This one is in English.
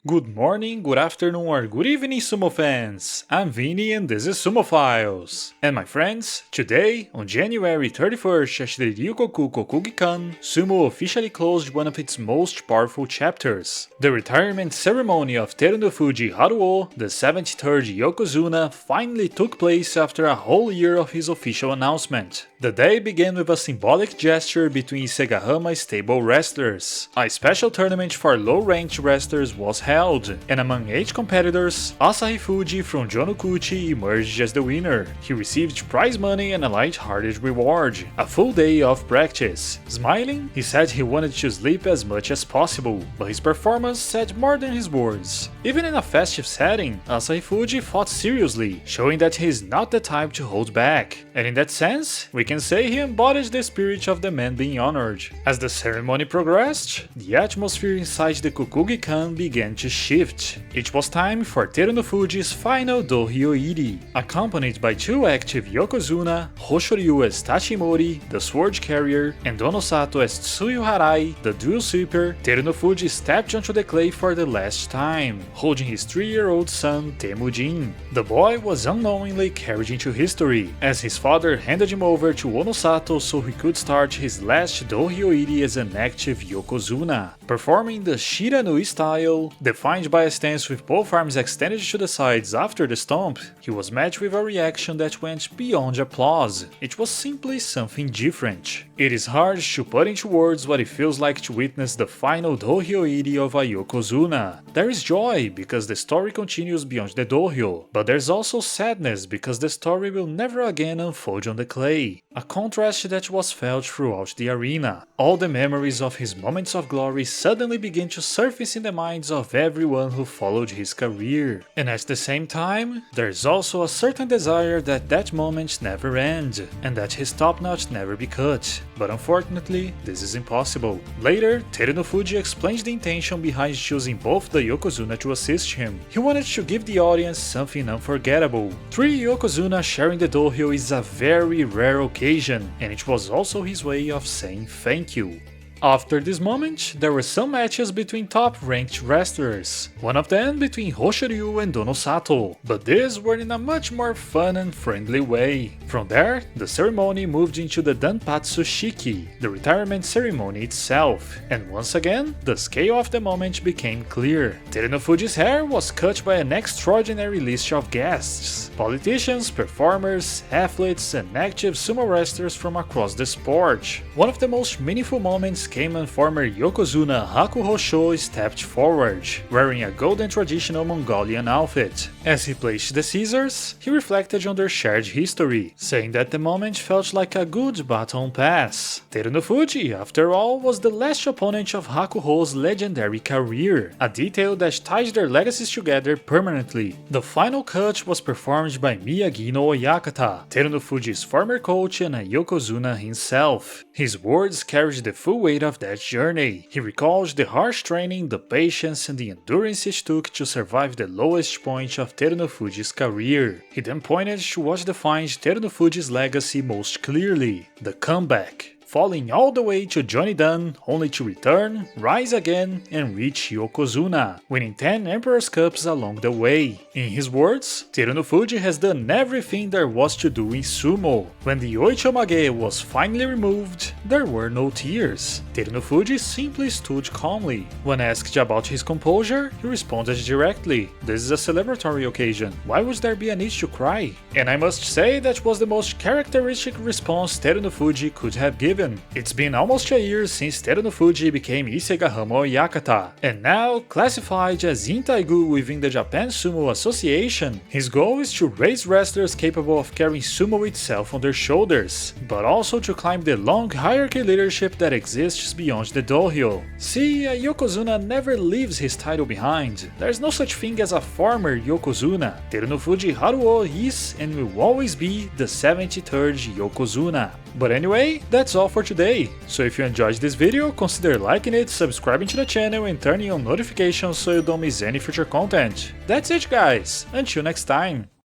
Good morning, good afternoon, or good evening, Sumo fans! I'm Vini and this is Sumo Files. And my friends, today, on January 31st at the Ryōgoku Kokugikan, Sumo officially closed one of its most powerful chapters. The retirement ceremony of Terunofuji Haruo, the 73rd Yokozuna, finally took place after a whole year of his official announcement. The day began with a symbolic gesture between Isegahama stable wrestlers. A special tournament for low-ranked wrestlers was held, and among 8 competitors, Asahi Fuji from Jonokuchi emerged as the winner. He received prize money and a light-hearted reward, a full day of practice. Smiling, he said he wanted to sleep as much as possible, but his performance said more than his words. Even in a festive setting, Asahi Fuji fought seriously, showing that he is not the type to hold back. And in that sense, we can say he embodies the spirit of the man being honored. As the ceremony progressed, the atmosphere inside the Kokugikan began to shift. It was time for Terunofuji's final dohyo-iri. Accompanied by 2 active Yokozuna, Hoshoryu as Tachimori, the sword carrier, and Onosato as Tsuyu Harai, the dual sweeper, Terunofuji stepped onto the clay for the last time, holding his 3-year-old son Temujin. The boy was unknowingly carried into history, as his father handed him over to Onosato so he could start his last dohyo-iri as an active Yokozuna. Performing the Shiranui style, defined by a stance with both arms extended to the sides after the stomp, he was met with a reaction that went beyond applause. It was simply something different. It is hard to put into words what it feels like to witness the final dohyo-iri of a Yokozuna. There is joy because the story continues beyond the dohyo, but there's also sadness because the story will never again unfold on the clay. A contrast that was felt throughout the arena. All the memories of his moments of glory suddenly begin to surface in the minds of everyone who followed his career. And at the same time, there's also a certain desire that that moment never end, and that his top-notch never be cut. But unfortunately, this is impossible. Later, Terunofuji explains the intention behind choosing both the Yokozuna to assist him. He wanted to give the audience something unforgettable. 3 Yokozuna sharing the dohyo is a very rare occasion, and it was also his way of saying thank you. After this moment, there were some matches between top-ranked wrestlers, one of them between Hoshoryu and Ōnosato, but these were in a much more fun and friendly way. From there, the ceremony moved into the danpatsu-shiki, the retirement ceremony itself, and once again, the scale of the moment became clear. Terunofuji's hair was cut by an extraordinary list of guests, politicians, performers, athletes, and active sumo wrestlers from across the sport. One of the most meaningful moments came when former Yokozuna Hakuho stepped forward, wearing a golden traditional Mongolian outfit. As he placed the scissors, he reflected on their shared history, saying that the moment felt like a good baton pass. Terunofuji, after all, was the last opponent of Hakuho's legendary career, a detail that ties their legacies together permanently. The final cut was performed by Miyagi no Oyakata, Terunofuji's former coach and a Yokozuna himself. His words carried the full weight of that journey. He recalls the harsh training, the patience, and the endurance it took to survive the lowest point of Terunofuji's career. He then pointed to what defines Terunofuji's legacy most clearly: the comeback. Falling all the way to Johnny Dan, only to return, rise again, and reach Yokozuna, winning 10 Emperor's Cups along the way. In his words, Terunofuji has done everything there was to do in sumo. When the Oichomage was finally removed, there were no tears. Terunofuji simply stood calmly. When asked about his composure, he responded directly, "This is a celebratory occasion. Why would there be a need to cry?" And I must say that was the most characteristic response Terunofuji could have given. It's been almost a year since Terunofuji became Isegahama Oyakata, and now classified as Intaigu within the Japan Sumo Association, his goal is to raise wrestlers capable of carrying sumo itself on their shoulders, but also to climb the long hierarchy leadership that exists beyond the dohyo. See, a Yokozuna never leaves his title behind. There's no such thing as a former Yokozuna. Terunofuji Haruo is and will always be the 73rd Yokozuna. But anyway, that's all for today. So if you enjoyed this video, consider liking it, subscribing to the channel and turning on notifications so you don't miss any future content. That's it guys, until next time!